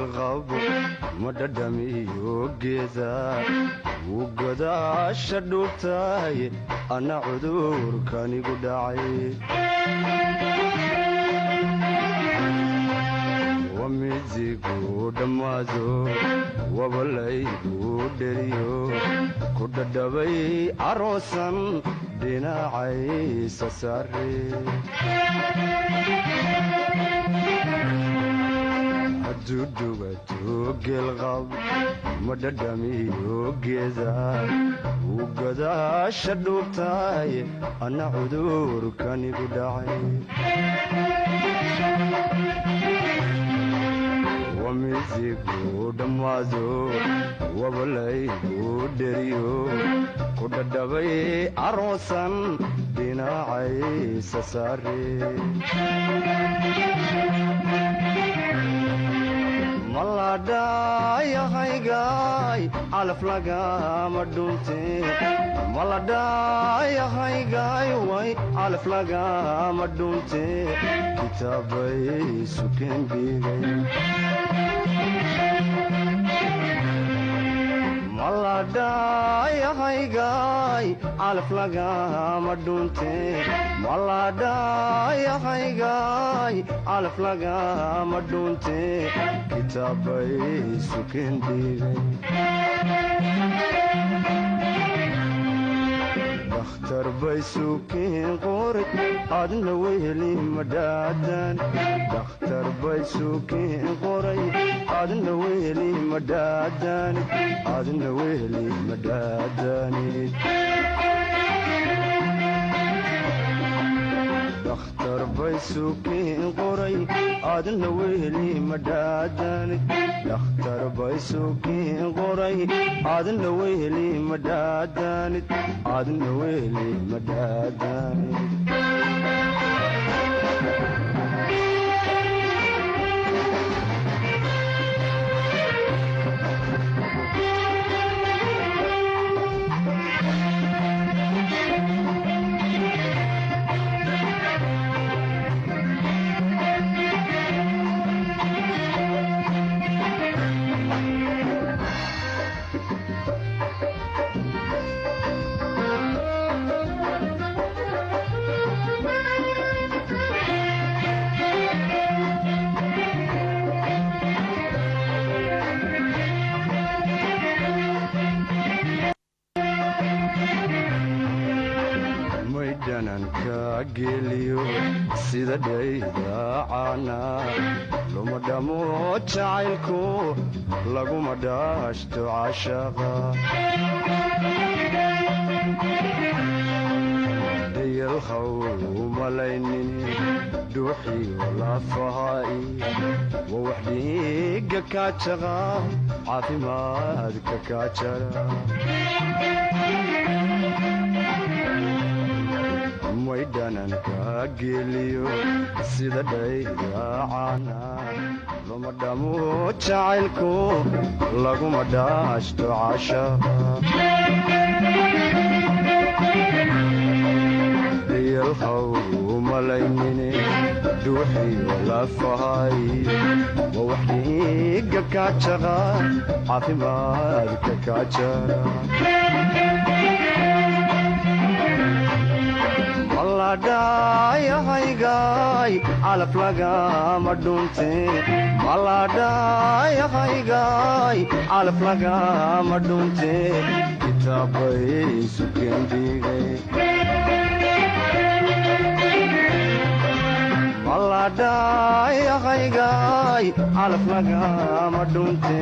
geelqabo madhadhamiyo geeda wuu godaasha dhuubtaye anna cudurkanigu dhacay wamidigu dhammaado wabalaygu dheriyo ku dhadhabay aroosan dhinacaysa saare hadduu dhugato geelqab madhadhamiyo geeda wuu godaasha dhuubtaye anna cudurkanigu dhacay wamidigu dhammaado wabalaygu dheriyo ku dhadhabay aroosan dhinacaysa saare maladhayahaygaay calaf lagama dhunte maladhayahaygaay way calaf lagama dhunte kitaabay sukeen dhigay maladhayahaygaay calaf lagama dhunte maladhayahaygaay calaf lagama dhunte kitaabay sukeen dhigay dakhtar bay sukeen qoray adna weheli madhaadan dakhtar bay sukeen qoray adna weheli madhaadan adna weheli madhaadanid dakhtar bay sukeen qoray adna weheli madhaadanid dakhtar bay sukeen qoray adna weheli madhaadanid adna weheli madhaadanid sida dhaydaacana luma dhamo jacaylku laguma dhaashto cashaqa dayalhaw umalaynin dhuuxiyo lafahaai wa wax dhiiga kaajaqa caafimaadka kaajara maydhananka geeliyo sida dhaydaacana luma dhamo jacaylku laguma dhaashto cashaqa dayalhaw umalaynine dhuuxiyo lafahay wa wax dhiiga kaajaqa caafimaadka kaajara maladhayahaygaay calaf lagama dhunte maladhayahaygaay calaf lagama dhunte kitaabay sukeen dhigay maladhayahaygaay calaf lagama dhunte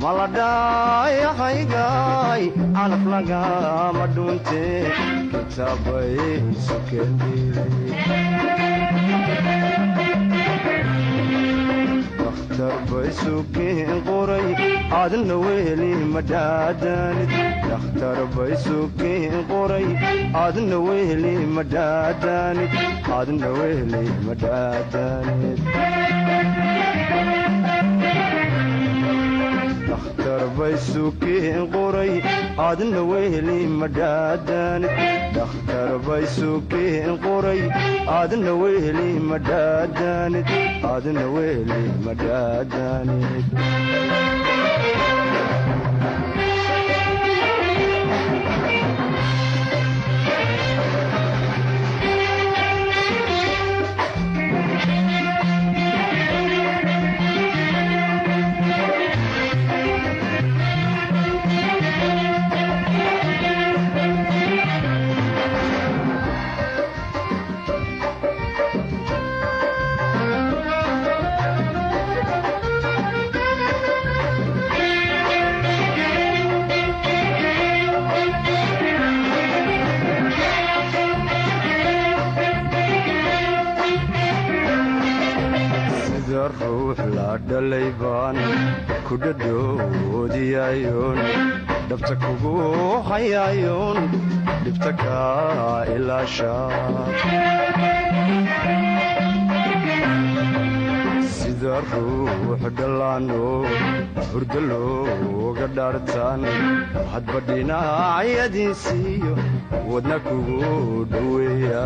maladhayahaygaay calaf lagama dhunte kitaabay sukeen dhigay dakhtar bay sukeen qoray adna weheli madhaadanid dakhtar bay sukeen qoray adna weheli madhaadanid adna weheli madhaadanid dhakhtar bay sukeen qoray adna weheli madhaadanid dhakhtar bay sukeen qoray adna weheli madhaadanid adna weheli madhaadanid ruux la dhalay baan ku dhadhoodiyayoon dhabta kugu hayayoon dhibta kaa ilaasha sida ruux dhallaano hurdo looga dhaartaan hadba dhinacyadiisiiyo wadna kugu dhoweeya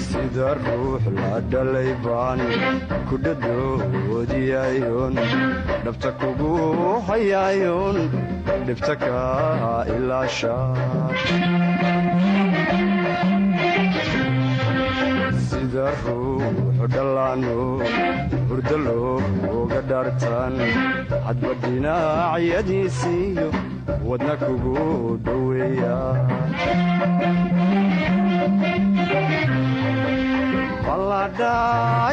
sida ruux la dhalay baan ku dhadhoodiyayoon dhabta kugu hayayoon dhibta kaa ilaasha sida ruux dhallaano hurdo looga dhaartaan hadba dhinacyadiisiiyo wadna kugu dhoweeya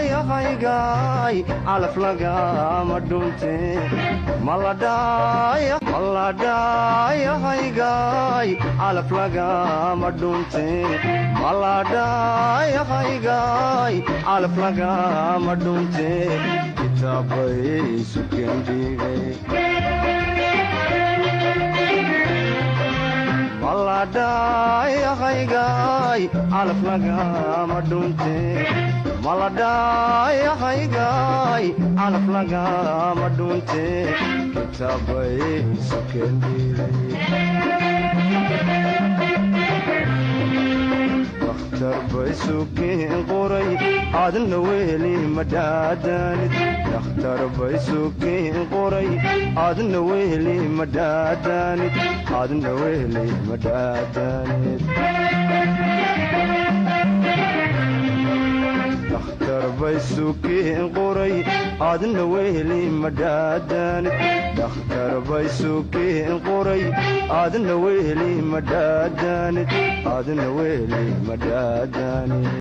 maladhayahaygaay calaf lagama dhunte maladhayahaygaay calaf lagama dhunte maladhayahaygaay calaf lagama dhunte kitaabay sukeen dhigay maladhayahaygaay calaf lagama dhunte maladhayahaygaay calaf lagama dhunte kitaabay sukeen dhigay dhakhtar bay sukeen qoray adna weheli madhaadanid dhakhtar bay sukeen qoray adna weheli madhaadanid adna weheli madhaadanid dhakhtar bay sukeen qoray adna weheli madhaadanid dhakhtar bay sukeen qoray adna weheli madhaadanid adna weheli madhaadanid